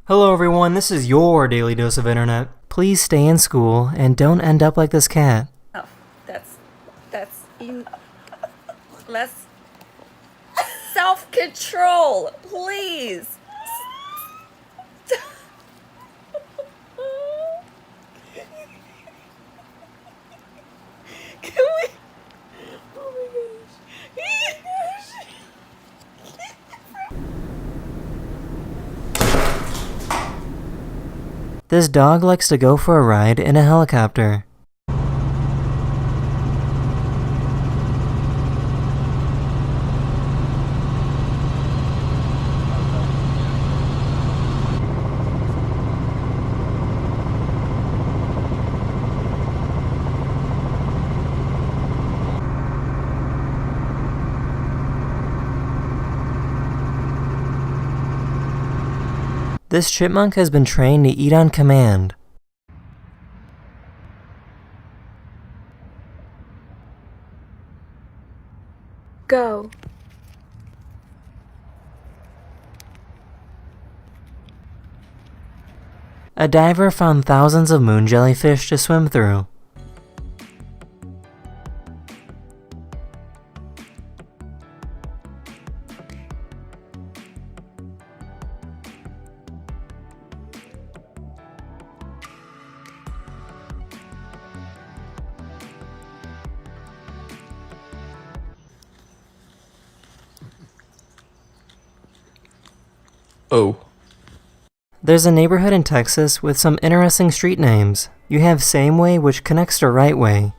Hello everyone, this is your daily dose of internet. Please stay in school and don't end up like this cat. Oh, less self-control, please. Can we? Oh my gosh. This dog likes to go for a ride in a helicopter. This chipmunk has been trained to eat on command. Go. A diver found thousands of moon jellyfish to swim through. Oh. There's a neighborhood in Texas with some interesting street names. You have Same Way, which connects to Right Way.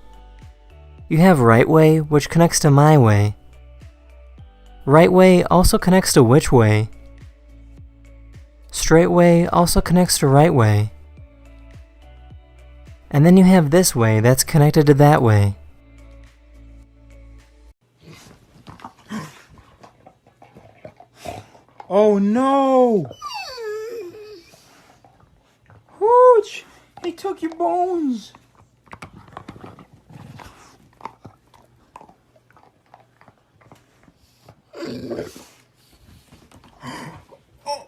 You have Right Way, which connects to My Way. Right Way also connects to Which Way. Straight Way also connects to Right Way. And then you have This Way that's connected to That Way. Oh no! Hooch! They took your bones! Oh,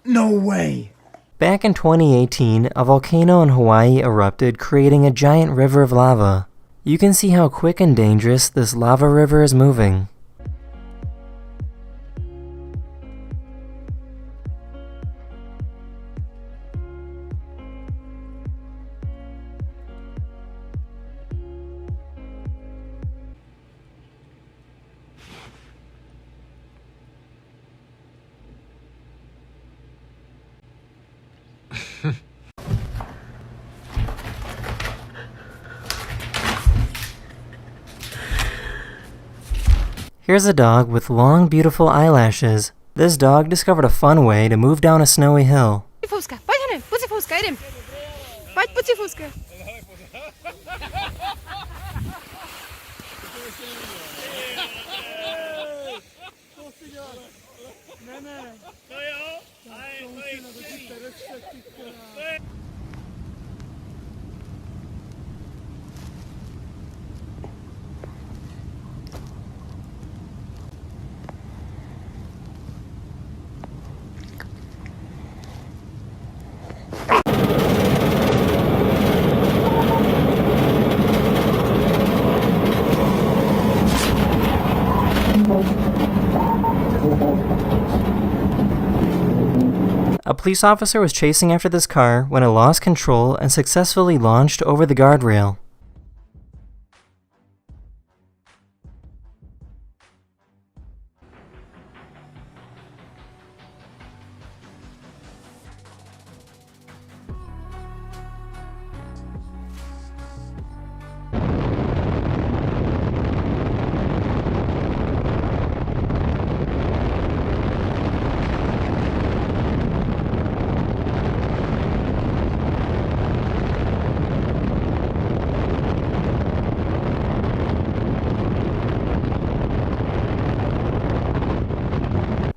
no way! Back in 2018, a volcano in Hawaii erupted, creating a giant river of lava. You can see how quick and dangerous this lava river is moving. Here's a dog with long, beautiful eyelashes. This dog discovered a fun way to move down a snowy hill. Pucifusca, pojď Hany, pucifusca, jdem. Pojď pucifusca. A police officer was chasing after this car when it lost control and successfully launched over the guardrail.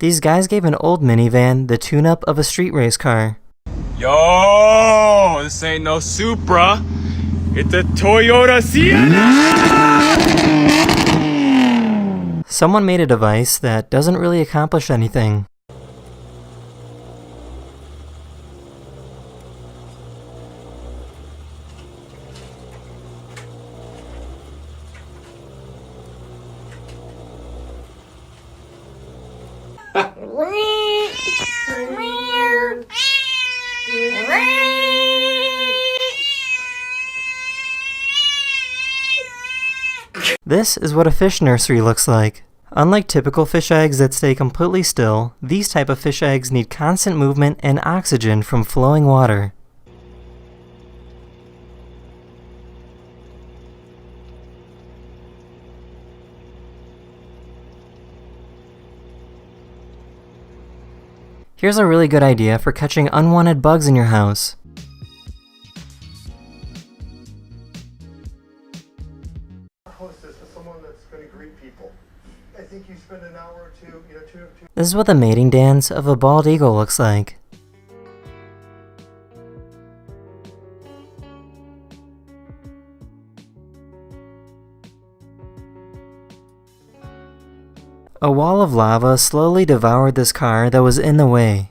These guys gave an old minivan the tune-up of a street race car. Yo, this ain't no Supra. It's a Toyota Sienna! Someone made a device that doesn't really accomplish anything. This is what a fish nursery looks like. Unlike typical fish eggs that stay completely still, these type of fish eggs need constant movement and oxygen from flowing water. Here's a really good idea for catching unwanted bugs in your house. Hostess is someone that's going to greet people. I think you spend an hour or two, two. This is what the mating dance of a bald eagle looks like. A wall of lava slowly devoured this car that was in the way.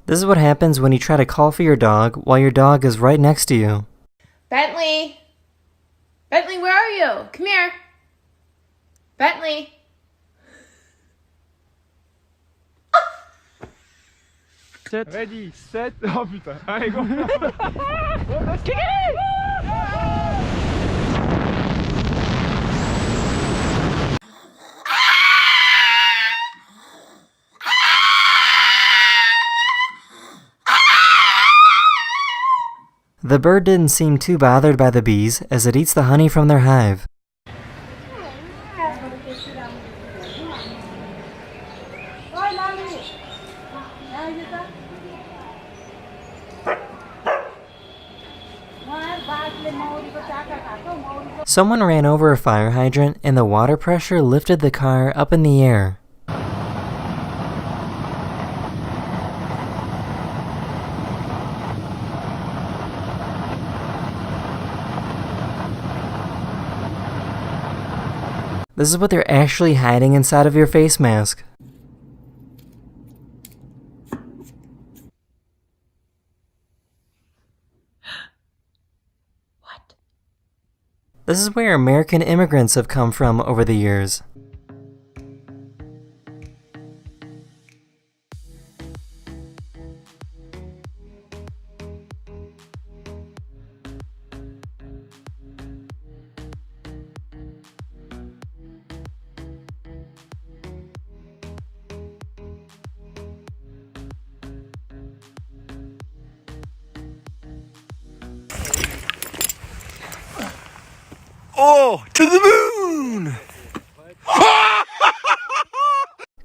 This is what happens when you try to call for your dog while your dog is right next to you. Bentley! Bentley, where are you? Come here. Bentley. Ready, set, oh putain, allez go. The bird didn't seem too bothered by the bees as it eats the honey from their hive. Someone ran over a fire hydrant and the water pressure lifted the car up in the air. This is what they're actually hiding inside of your face mask. What? This is where American immigrants have come from over the years. Oh, to the moon!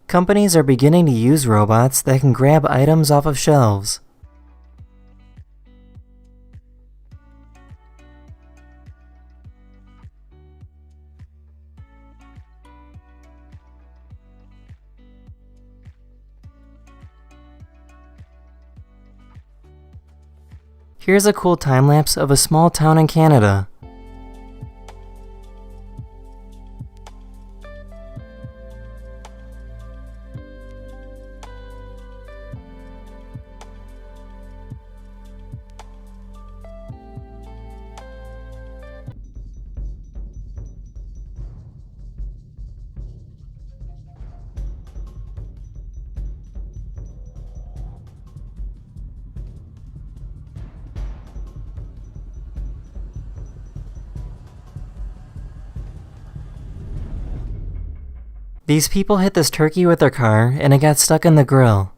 Companies are beginning to use robots that can grab items off of shelves. Here's a cool time-lapse of a small town in Canada. These people hit this turkey with their car and it got stuck in the grill.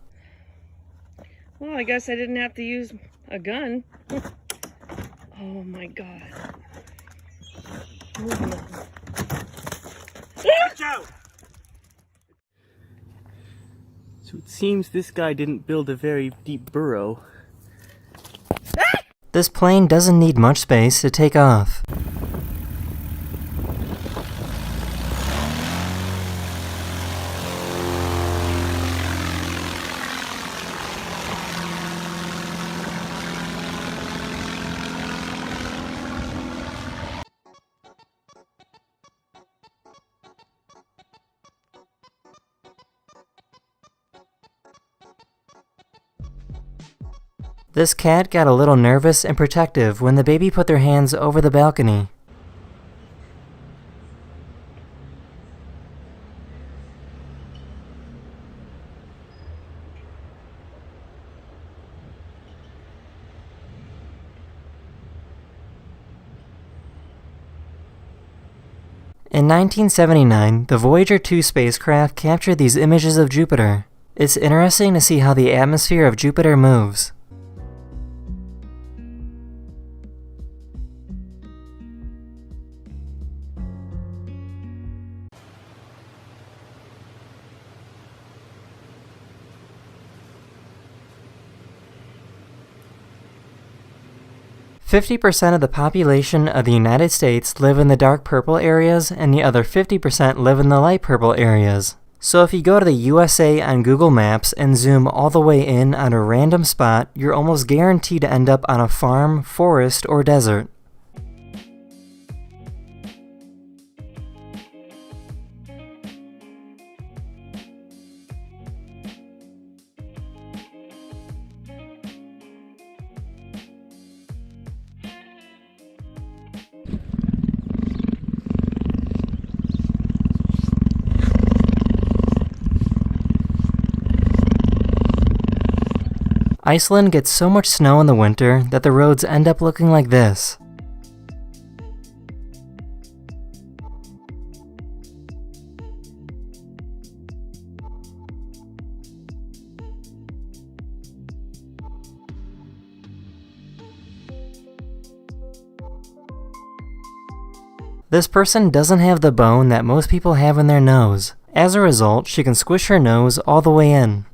Well, I guess I didn't have to use a gun. Oh my god. Watch out! So it seems this guy didn't build a very deep burrow. This plane doesn't need much space to take off. This cat got a little nervous and protective when the baby put their hands over the balcony. In 1979, the Voyager 2 spacecraft captured these images of Jupiter. It's interesting to see how the atmosphere of Jupiter moves. "50% of the population of the United States live in the dark purple areas, and the other 50% live in the light purple areas. So if you go to the USA on Google Maps and zoom all the way in on a random spot, you're almost guaranteed to end up on a farm, forest, or desert. Iceland gets so much snow in the winter that the roads end up looking like this. This person doesn't have the bone that most people have in their nose. As a result, she can squish her nose all the way in.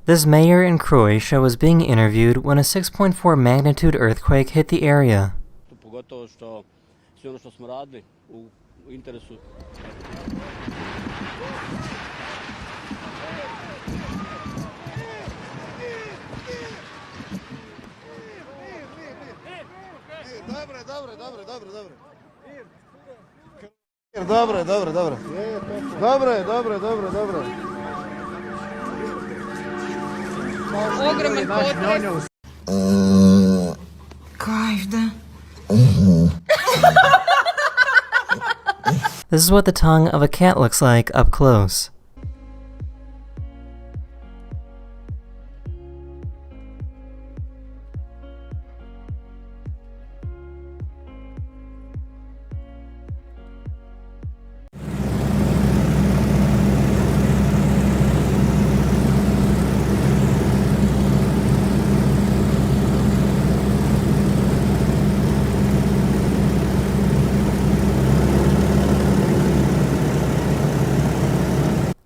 This mayor in Croatia was being interviewed when a 6.4 magnitude earthquake hit the area. Pogotovo što sve ono što smo radili u interesu. Dobro. Ogroman potres. This is what the tongue of a cat looks like up close.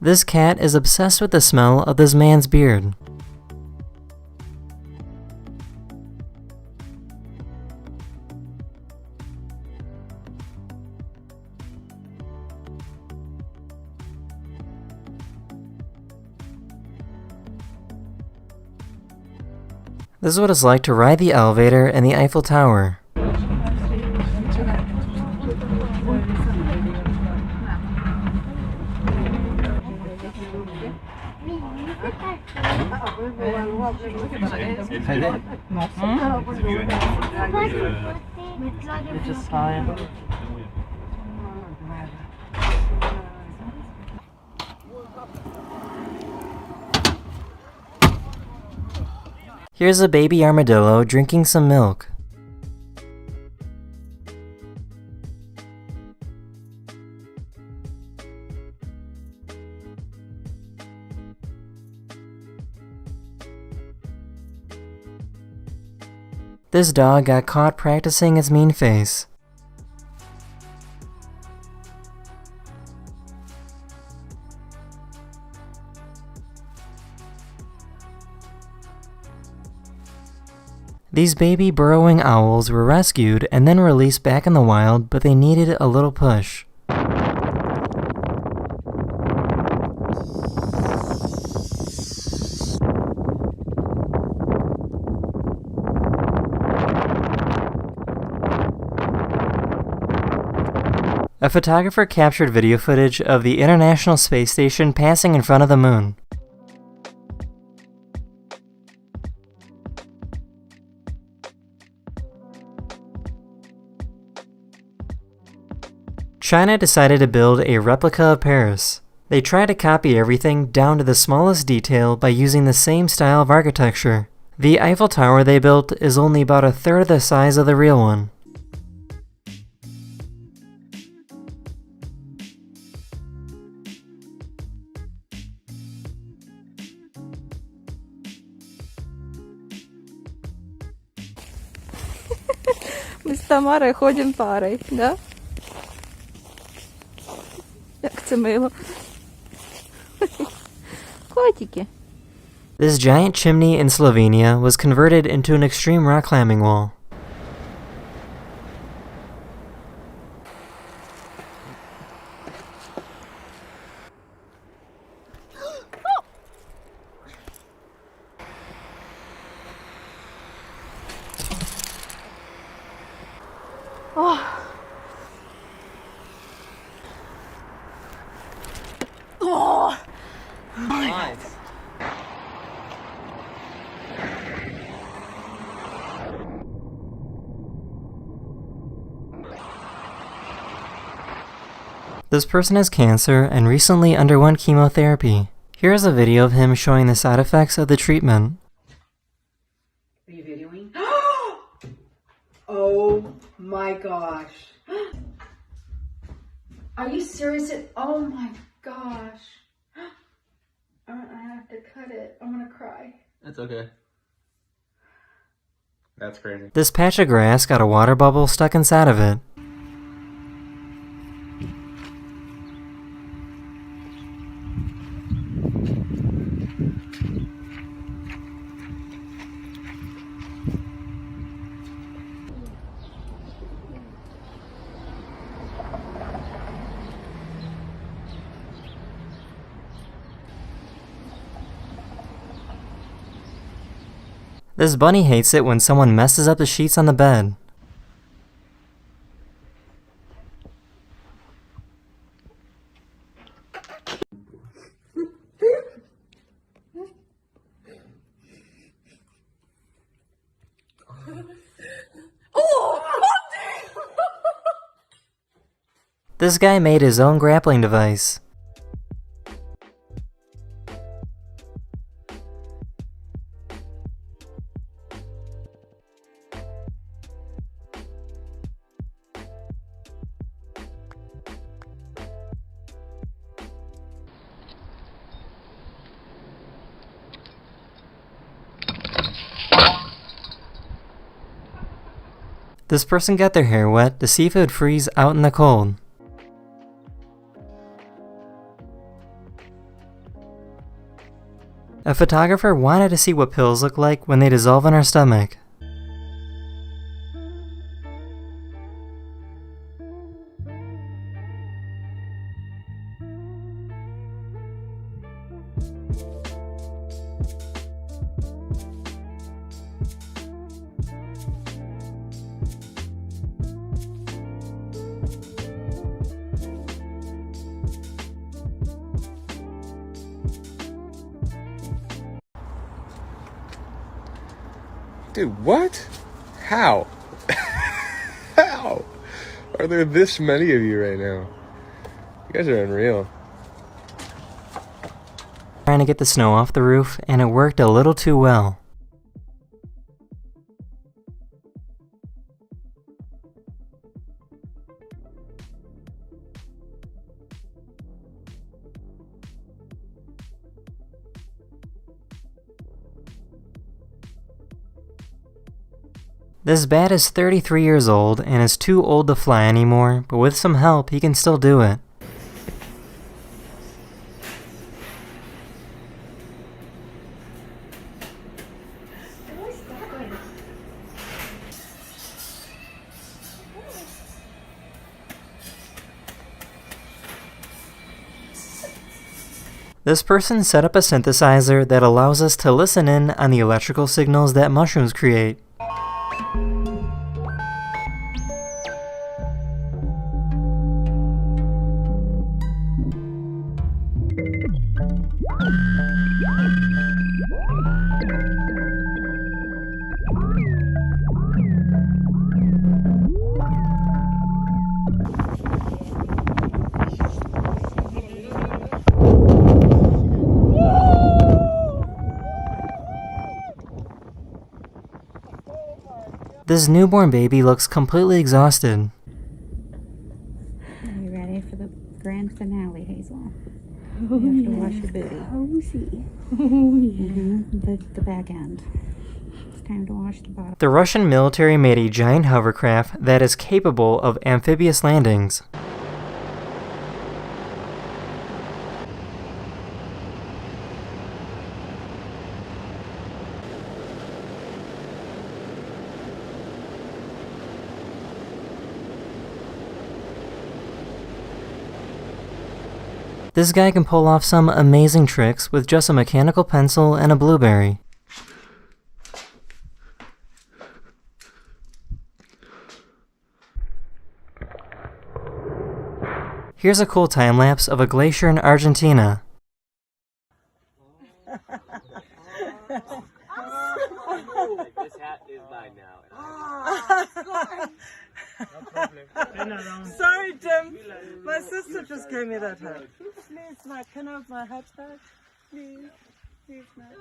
This cat is obsessed with the smell of this man's beard. This is what it's like to ride the elevator in the Eiffel Tower. Here's a baby armadillo drinking some milk. This dog got caught practicing its mean face. These baby burrowing owls were rescued and then released back in the wild, but they needed a little push. A photographer captured video footage of the International Space Station passing in front of the moon. China decided to build a replica of Paris. They tried to copy everything down to the smallest detail by using the same style of architecture. The Eiffel Tower they built is only about a third of the size of the real one. Мы с Тамарой ходим парой, да? Як це мило. Котики. This giant chimney in Slovenia was converted into an extreme rock climbing wall. Nice. This person has cancer and recently underwent chemotherapy. Here is a video of him showing the side effects of the treatment. Are you videoing? Oh my gosh. Are you serious? Oh my gosh. I have to cut it. I'm gonna cry. That's okay. That's crazy. This patch of grass got a water bubble stuck inside of it. This bunny hates it when someone messes up the sheets on the bed. This guy made his own grappling device. This person got their hair wet to see if it would freeze out in the cold. A photographer wanted to see what pills look like when they dissolve in our stomach. Dude, what? How? How? Are there this many of you right now? You guys are unreal. Trying to get the snow off the roof, and it worked a little too well. This bat is 33 years old and is too old to fly anymore, but with some help he can still do it. This person set up a synthesizer that allows us to listen in on the electrical signals that mushrooms create. This newborn baby looks completely exhausted. Are you ready for the grand finale, Hazel? You have to wash your booty. Cozy. The back end. It's time to wash the bottom. The Russian military made a giant hovercraft that is capable of amphibious landings. This guy can pull off some amazing tricks with just a mechanical pencil and a blueberry. Here's a cool time-lapse of a glacier in Argentina. This hat is mine now. Sorry, Tim. My sister just gave me that hat. Please, Matt, can I have my hat back? Please. Please, Matt.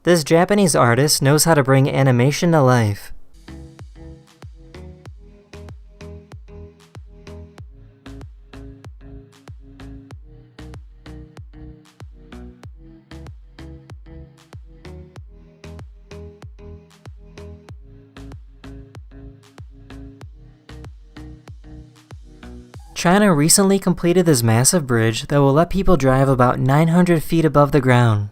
This Japanese artist knows how to bring animation to life. China recently completed this massive bridge that will let people drive about 900 feet above the ground.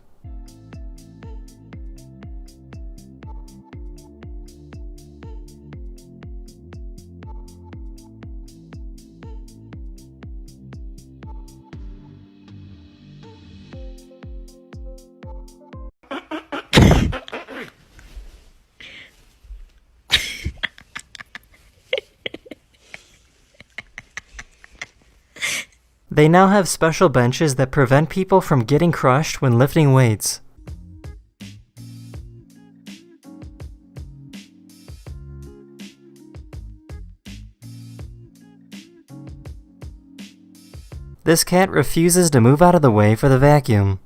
They now have special benches that prevent people from getting crushed when lifting weights. This cat refuses to move out of the way for the vacuum.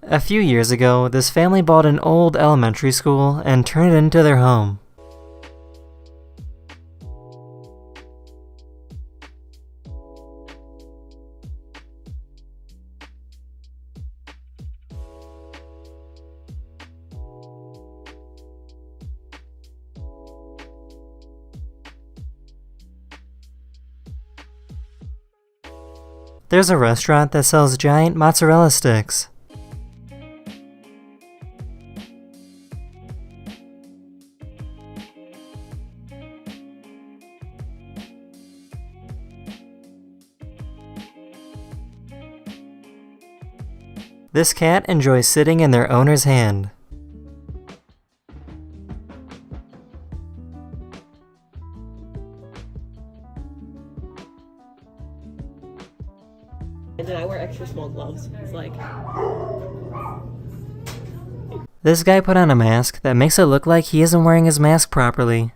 A few years ago, this family bought an old elementary school and turned it into their home. There's a restaurant that sells giant mozzarella sticks. This cat enjoys sitting in their owner's hand. And then I wear extra small gloves. It's like... This guy put on a mask that makes it look like he isn't wearing his mask properly.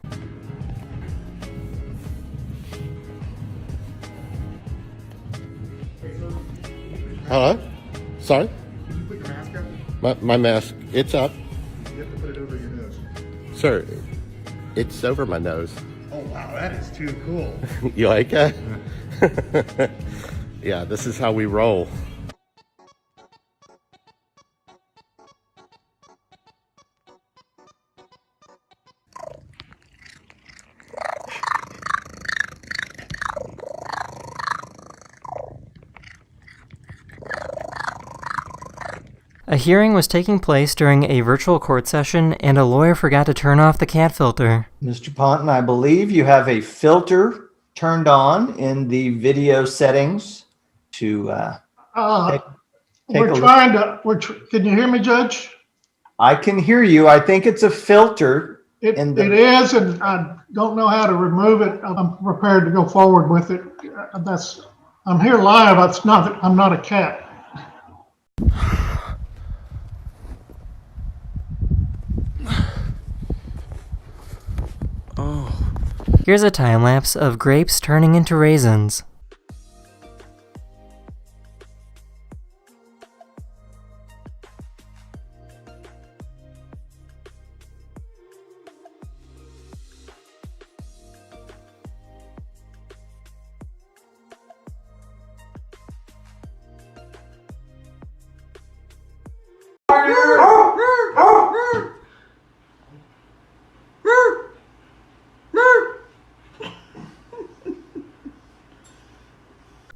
Hello? Sorry? Can you put your mask up? My mask, it's up. You have to put it over your nose. Sir, it's over my nose. Oh wow, that is too cool. You like that? Yeah, this is how we roll. A hearing was taking place during a virtual court session, and a lawyer forgot to turn off the cat filter. Mr. Ponton, I believe you have a filter turned on in the video settings to We're trying to, can you hear me, Judge? I can hear you. I think it's a filter. It is, and I don't know how to remove it. I'm prepared to go forward with it. I'm here live. I'm not a cat. Oh. Here's a time lapse of grapes turning into raisins.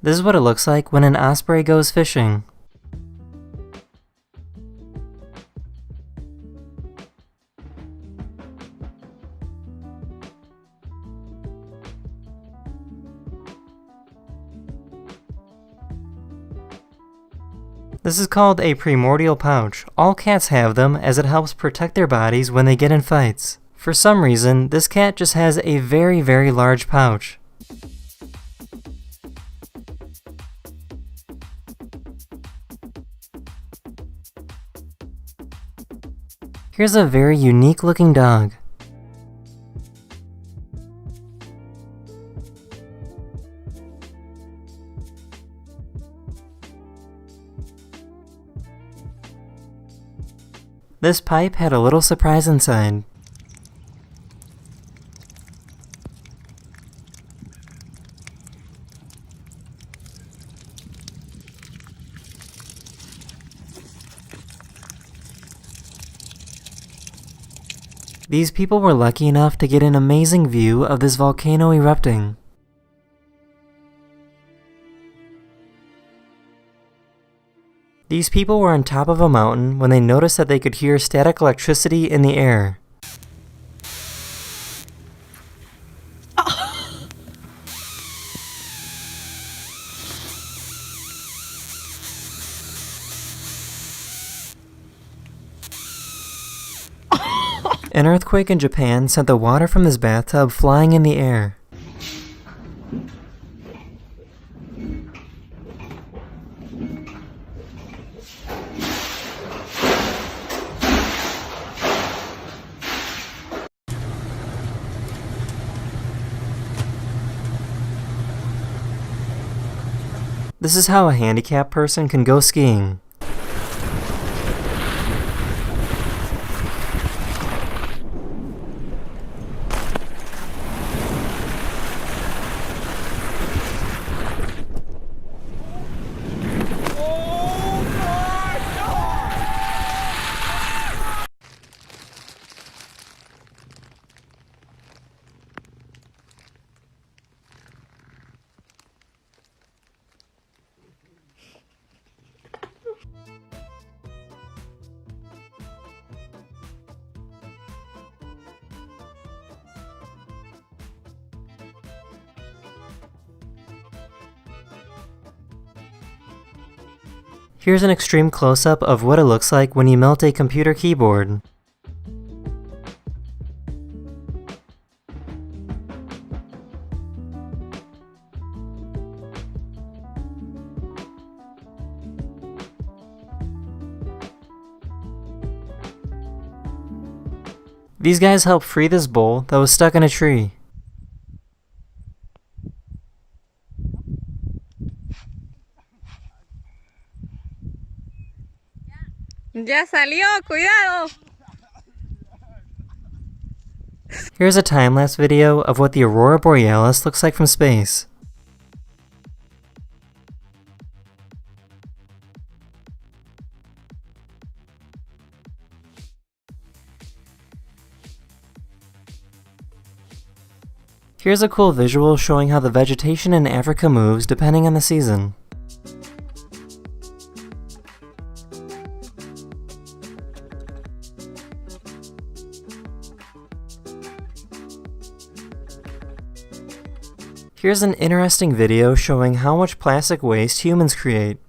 This is what it looks like when an osprey goes fishing. This is called a primordial pouch. All cats have them as it helps protect their bodies when they get in fights. For some reason, this cat just has a very, very large pouch. Here's a very unique looking dog. This pipe had a little surprise inside. These people were lucky enough to get an amazing view of this volcano erupting. These people were on top of a mountain when they noticed that they could hear static electricity in the air. An earthquake in Japan sent the water from his bathtub flying in the air. This is how a handicapped person can go skiing. Here's an extreme close-up of what it looks like when you melt a computer keyboard. These guys helped free this bull that was stuck in a tree. Ya salió, cuidado. Here's a time-lapse video of what the Aurora Borealis looks like from space. Here's a cool visual showing how the vegetation in Africa moves depending on the season. Here's an interesting video showing how much plastic waste humans create.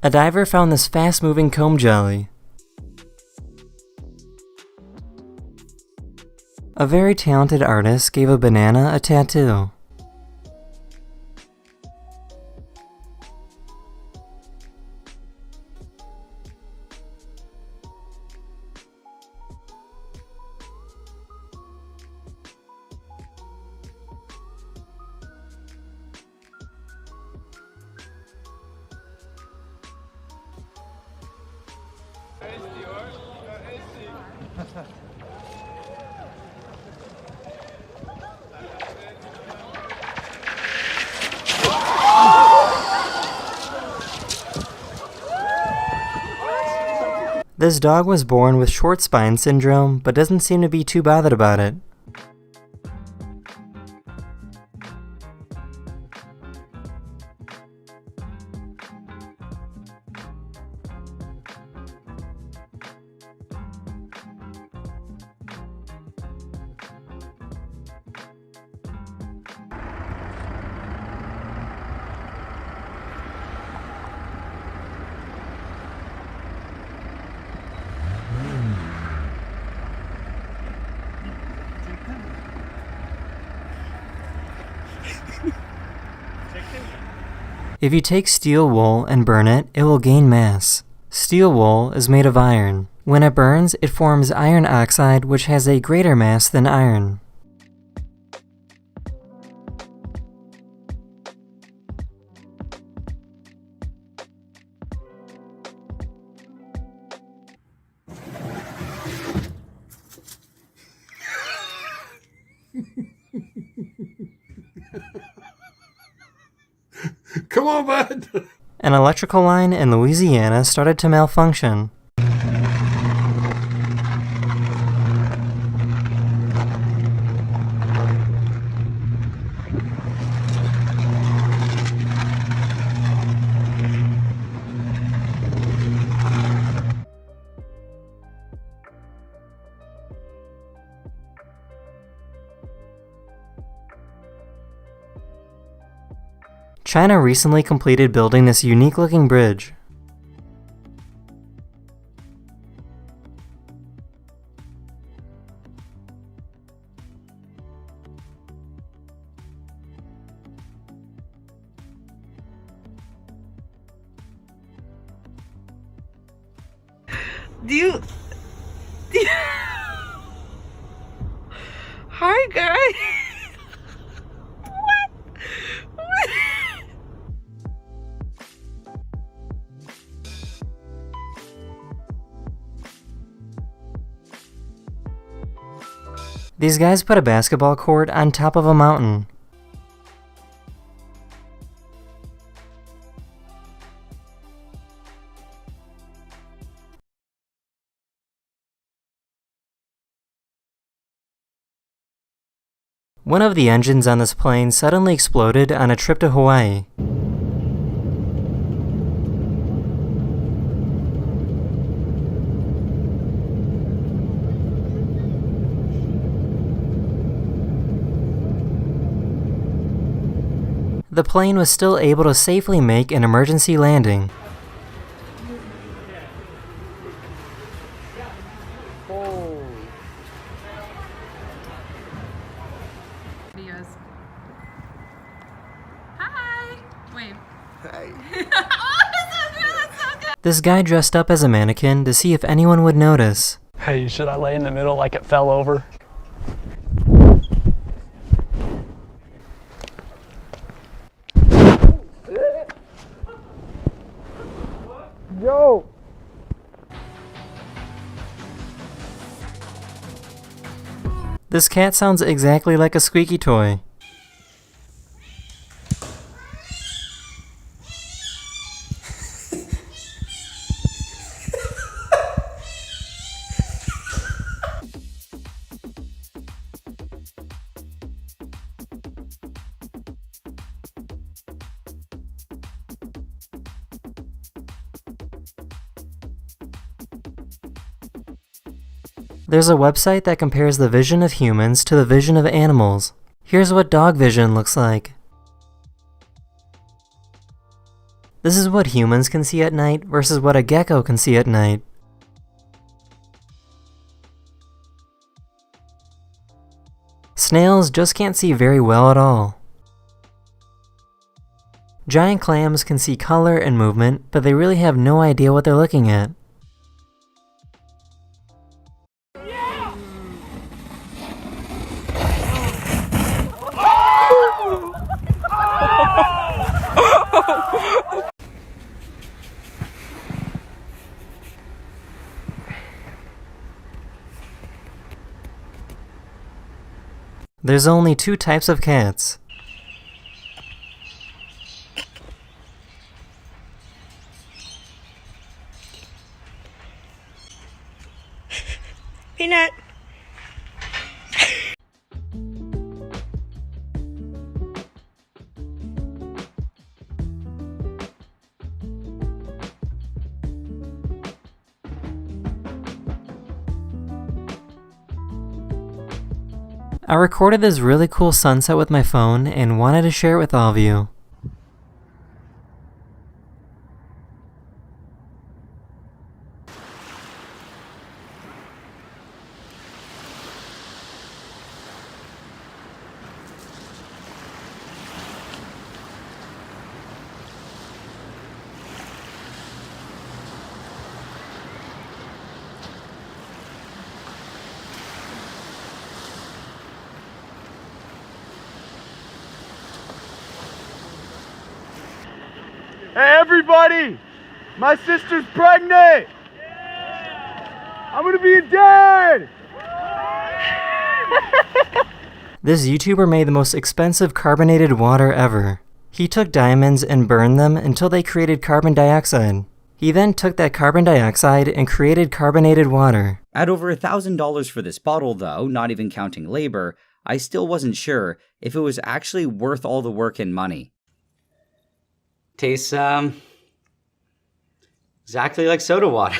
A diver found this fast-moving comb jelly. A very talented artist gave a banana a tattoo. This dog was born with short spine syndrome, but doesn't seem to be too bothered about it. If you take steel wool and burn it, it will gain mass. Steel wool is made of iron. When it burns, it forms iron oxide, which has a greater mass than iron. Come on, bud! An electrical line in Louisiana started to malfunction. China recently completed building this unique-looking bridge. Hi, guys. These guys put a basketball court on top of a mountain. One of the engines on this plane suddenly exploded on a trip to Hawaii. The plane was still able to safely make an emergency landing. Videos. Hi! Wave. Hey. This guy dressed up as a mannequin to see if anyone would notice. Hey, should I lay in the middle like it fell over? Yo! This cat sounds exactly like a squeaky toy. There's a website that compares the vision of humans to the vision of animals. Here's what dog vision looks like. This is what humans can see at night versus what a gecko can see at night. Snails just can't see very well at all. Giant clams can see color and movement, but they really have no idea what they're looking at. There's only 2 types of cats. Peanut. I recorded this really cool sunset with my phone and wanted to share it with all of you. Hey everybody! My sister's pregnant! I'm gonna be a dad! This YouTuber made the most expensive carbonated water ever. He took diamonds and burned them until they created carbon dioxide. He then took that carbon dioxide and created carbonated water. At over $1,000 for this bottle though, not even counting labor, I still wasn't sure if it was actually worth all the work and money. Tastes, exactly like soda water.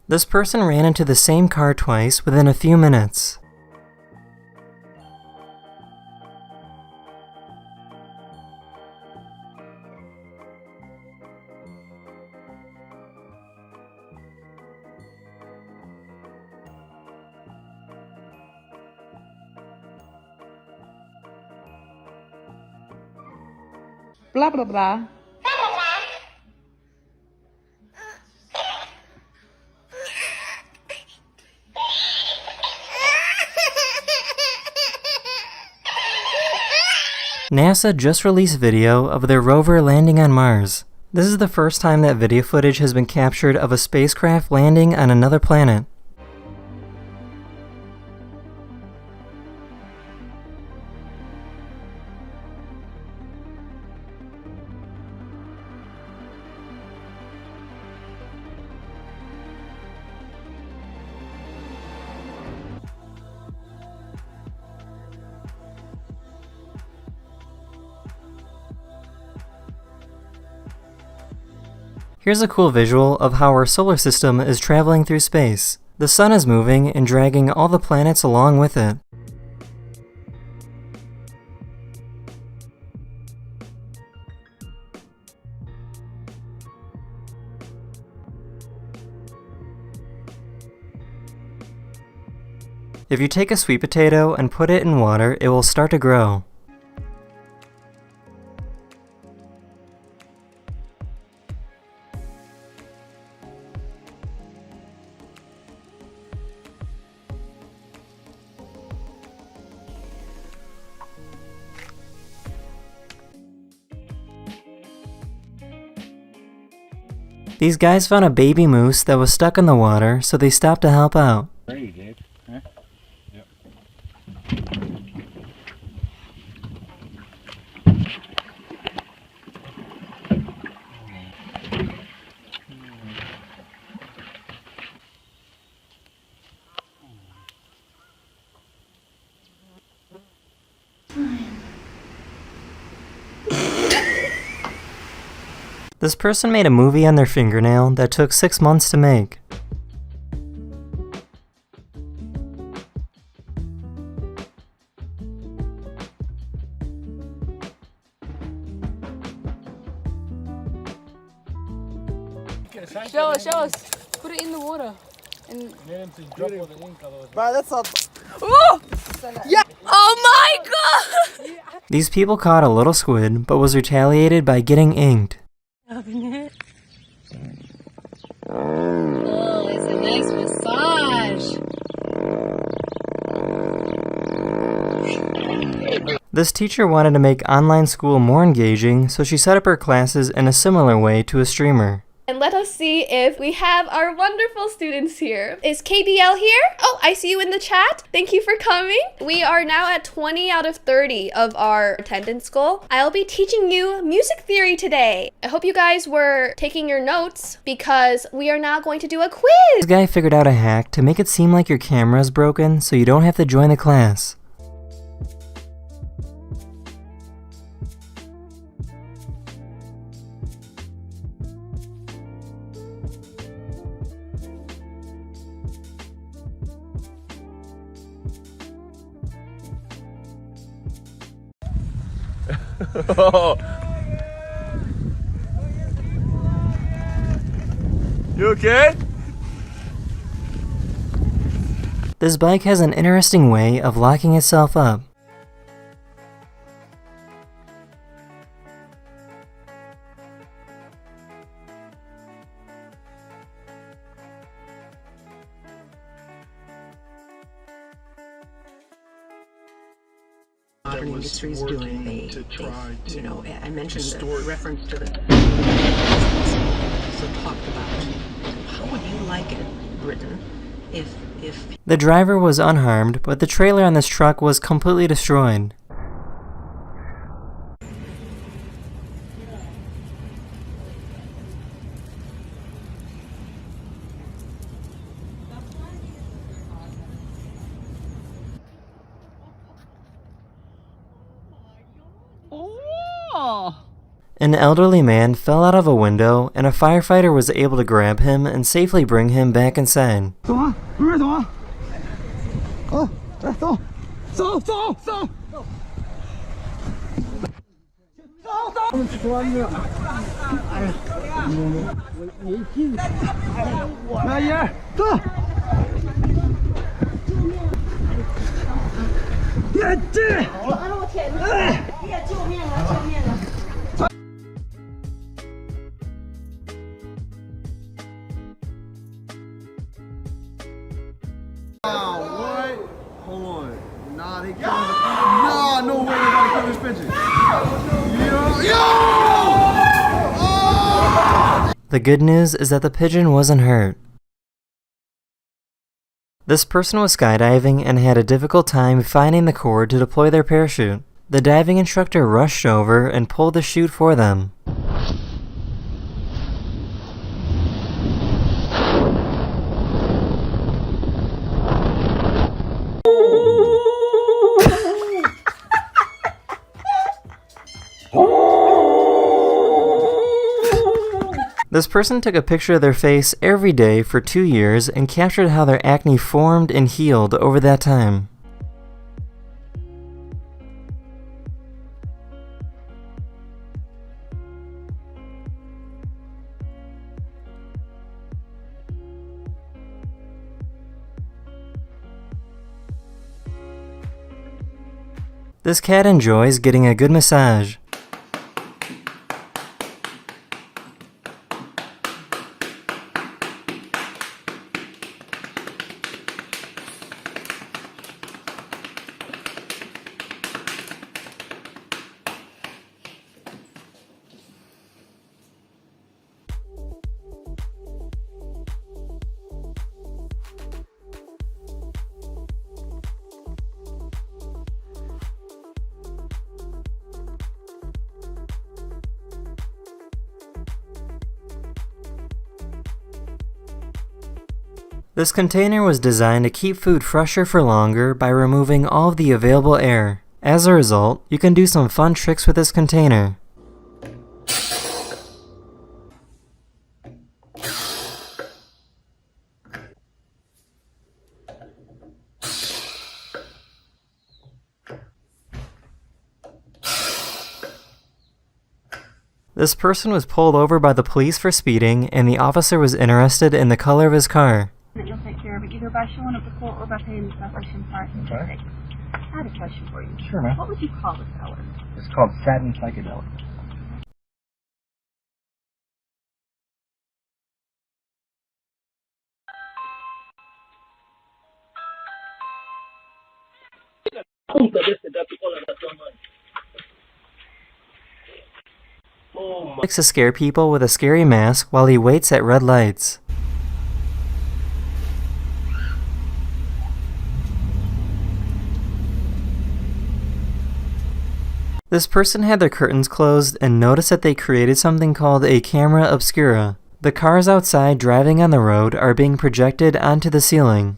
This person ran into the same car twice within a few minutes. Blah, blah, blah. NASA just released video of their rover landing on Mars. This is the first time that video footage has been captured of a spacecraft landing on another planet. Here's a cool visual of how our solar system is traveling through space. The sun is moving and dragging all the planets along with it. If you take a sweet potato and put it in water, it will start to grow. These guys found a baby moose that was stuck in the water, so they stopped to help out. Ready, Gabe? Huh? Yep. This person made a movie on their fingernail that took 6 months to make. Show us. Put it in the water. And Bro, that's not. oh! Yeah! Oh my god! These people caught a little squid, but was retaliated by getting inked. Oh, it's a nice massage. This teacher wanted to make online school more engaging, so she set up her classes in a similar way to a streamer. And let us see if we have our wonderful students here. Is KBL here? Oh, I see you in the chat. Thank you for coming. We are now at 20 out of 30 of our attendance goal. I'll be teaching you music theory today. I hope you guys were taking your notes because we are now going to do a quiz. This guy figured out a hack to make it seem like your camera is broken so you don't have to join the class. You okay? This bike has an interesting way of locking itself up. Industry is doing. You know, I mentioned the reference to the so talked about how would you like it written if The driver was unharmed, but the trailer on this truck was completely destroyed. An elderly man fell out of a window, and a firefighter was able to grab him and safely bring him back inside. What? Hold on. Nah, they killed him. Nah, no way they gotta kill this pigeon. Yo! Oh! The good news is that the pigeon wasn't hurt. This person was skydiving and had a difficult time finding the cord to deploy their parachute. The diving instructor rushed over and pulled the chute for them. This person took a picture of their face every day for 2 years and captured how their acne formed and healed over that time. This cat enjoys getting a good massage. This container was designed to keep food fresher for longer by removing all of the available air. As a result, you can do some fun tricks with this container. This person was pulled over by the police for speeding, and the officer was interested in the color of his car. That you'll take care of it either by showing up to court or by paying the citation price. Okay. I had a question for you. Sure, ma'am. What would you call this color? It's called satin psychedelic. Likes to scare people with a scary mask while he waits at red lights. This person had their curtains closed and noticed that they created something called a camera obscura. The cars outside driving on the road are being projected onto the ceiling.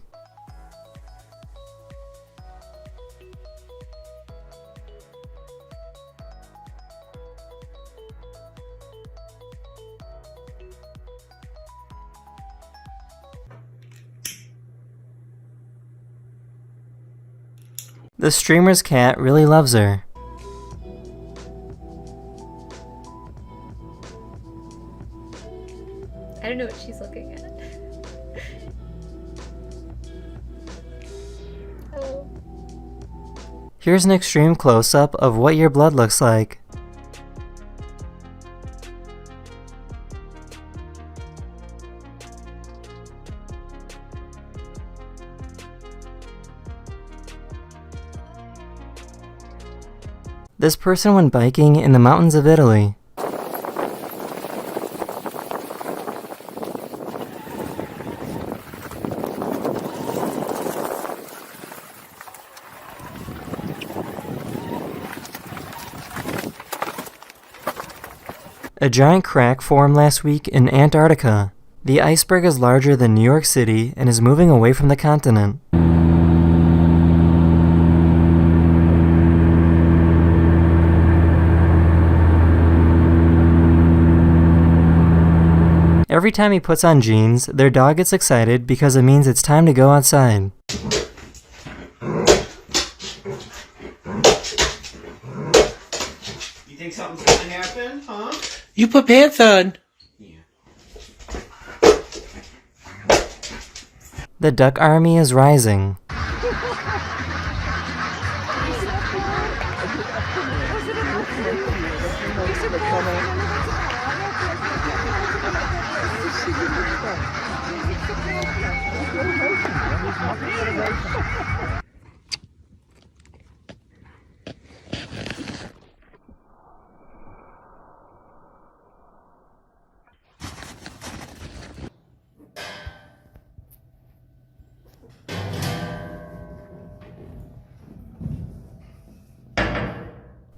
The streamer's cat really loves her. I don't know what she's looking at. Oh. Here's an extreme close-up of what your blood looks like. This person went biking in the mountains of Italy. A giant crack formed last week in Antarctica. The iceberg is larger than New York City and is moving away from the continent. Every time he puts on jeans, their dog gets excited because it means it's time to go outside. You think something's gonna happen, huh? You put pants on. The duck army is rising.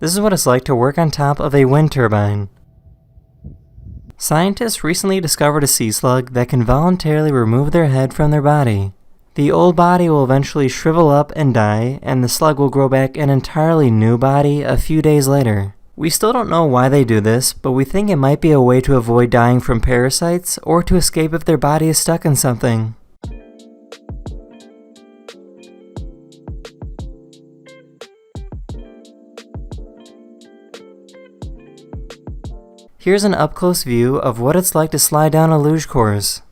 This is what it's like to work on top of a wind turbine. Scientists recently discovered a sea slug that can voluntarily remove their head from their body. The old body will eventually shrivel up and die, and the slug will grow back an entirely new body a few days later. We still don't know why they do this, but we think it might be a way to avoid dying from parasites or to escape if their body is stuck in something. Here's an up-close view of what it's like to slide down a luge course.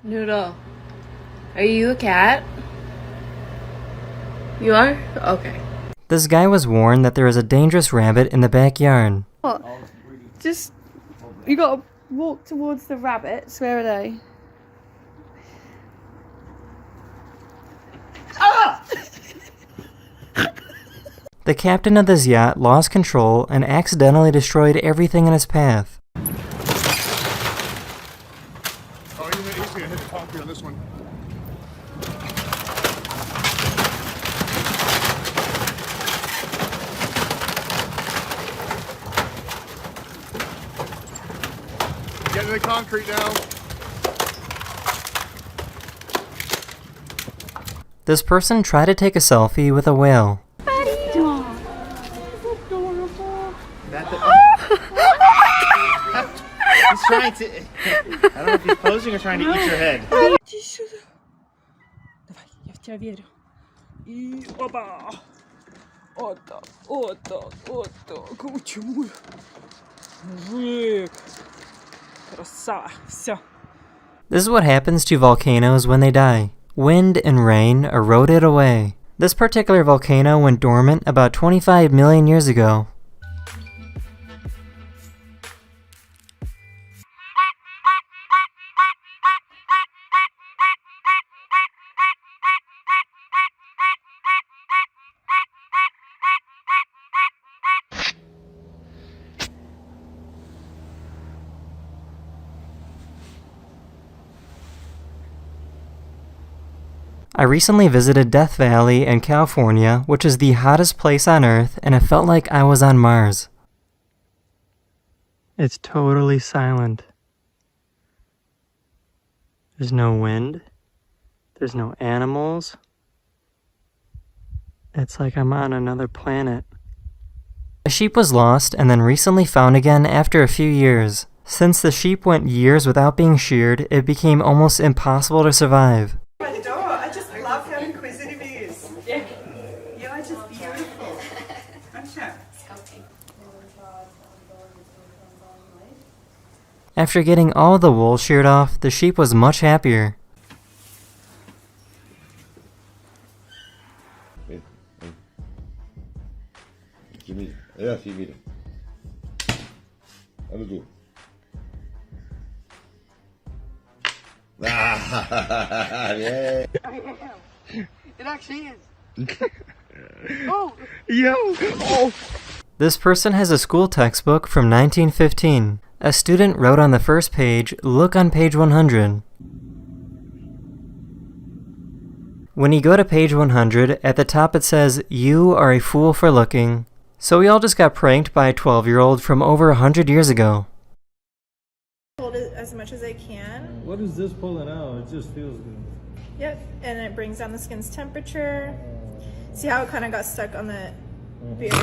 Noodle, are you a cat? You are? Okay. This guy was warned that there is a dangerous rabbit in the backyard. What? Just, you gotta walk towards the rabbits. Where are they? Ah! The captain of this yacht lost control and accidentally destroyed everything in its path. Oh, he's gonna hit the concrete on this one. Get in the concrete now. This person tried to take a selfie with a whale. He's trying to. I don't know if he's posing or trying to eat your head. Иди сюда. Давай, я в тебя верю. И опа. Вот так, вот так, вот так. Учу мой мужик. Красава. Все. This is what happens to volcanoes when they die. Wind and rain erode it away. This particular volcano went dormant about 25 million years ago. I recently visited Death Valley in California, which is the hottest place on Earth, and it felt like I was on Mars. It's totally silent. There's no wind. There's no animals. It's like I'm on another planet. A sheep was lost and then recently found again after a few years. Since the sheep went years without being sheared, it became almost impossible to survive. I just love how inquisitive he is. Yeah. You're just beautiful. Gotcha. After getting all the wool sheared off, the sheep was much happier. Ja, zie je. Aan het doen. Yeah. It actually is. Oh! Yo! Oh! This person has a school textbook from 1915. A student wrote on the first page, "Look on page 100." When you go to page 100, at the top it says, "You are a fool for looking." So we all just got pranked by a 12-year-old from over 100 years ago. Hold it as much as I can. What is this pulling out? It just feels good. Yep, and it brings down the skin's temperature. See how it kind of got stuck on the beard?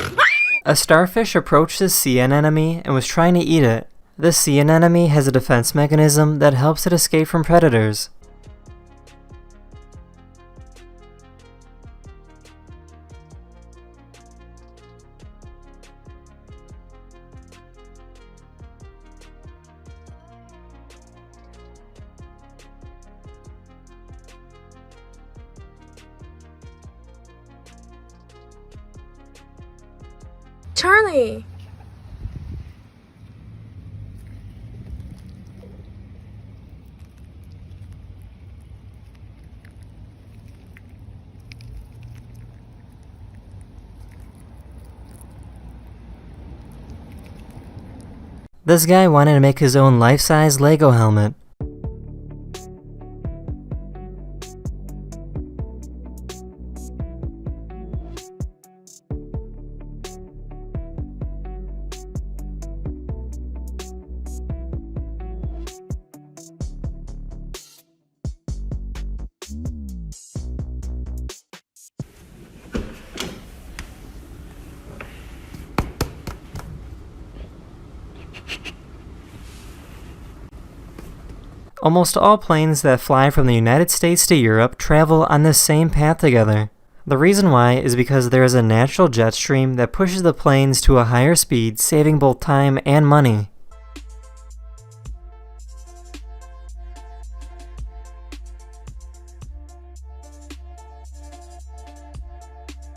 A starfish approached this sea anemone and was trying to eat it. This sea anemone has a defense mechanism that helps it escape from predators. Charlie! This guy wanted to make his own life-size Lego helmet. Almost all planes that fly from the United States to Europe travel on this same path together. The reason why is because there is a natural jet stream that pushes the planes to a higher speed, saving both time and money.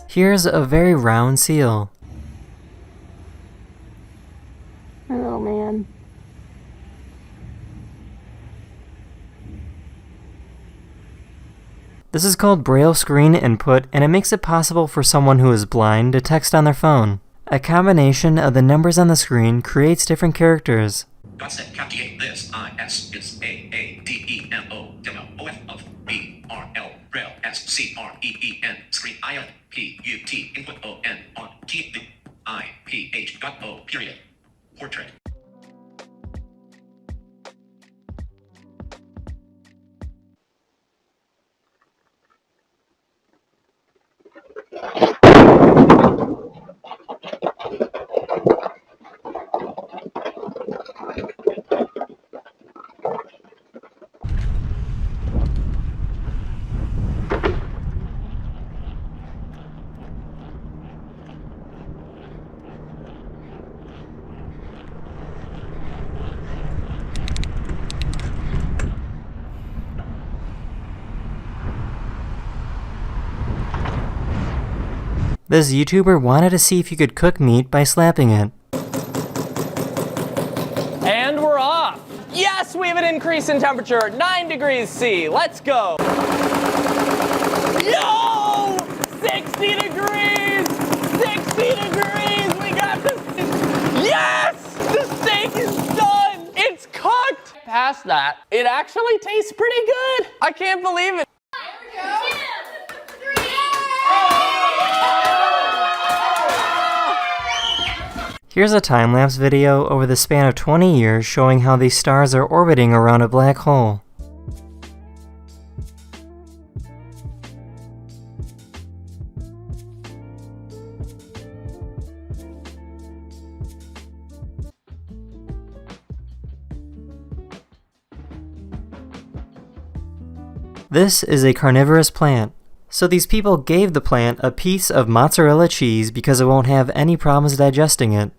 Here's a very round seal. Oh man. This is called Braille Screen Input, and it makes it possible for someone who is blind to text on their phone. A combination of the numbers on the screen creates different characters. Godset captivate this IS is AADEMO demo OF of BRL Braille SCREEN screen IFPUT input ON on TIPH got O period portrait. This YouTuber wanted to see if you could cook meat by slapping it. And we're off. Yes, we have an increase in temperature, 9 degrees C. Let's go. Yo! 60 degrees! 60 degrees! We got this. Yes! The steak is done! It's cooked! Past that, it actually tastes pretty good. I can't believe it. Here's a time-lapse video over the span of 20 years showing how these stars are orbiting around a black hole. This is a carnivorous plant. So these people gave the plant a piece of mozzarella cheese because it won't have any problems digesting it.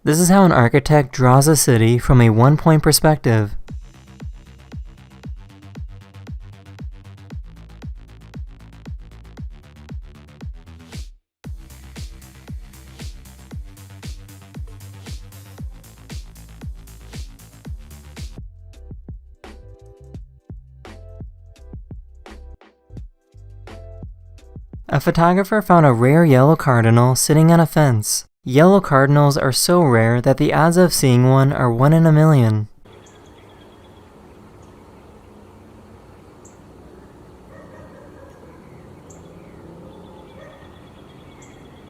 This is how an architect draws a city from a one-point perspective. A photographer found a rare yellow cardinal sitting on a fence. Yellow cardinals are so rare that the odds of seeing one are 1 in a million.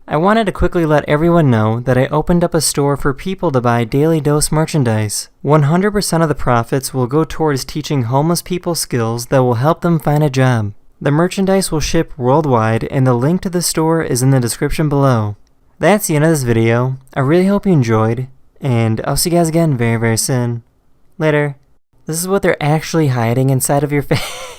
I wanted to quickly let everyone know that I opened up a store for people to buy Daily Dose merchandise. 100% of the profits will go towards teaching homeless people skills that will help them find a job. The merchandise will ship worldwide, and the link to the store is in the description below. That's the end of this video. I really hope you enjoyed, and I'll see you guys again very, very soon. Later. This is what they're actually hiding inside of your face.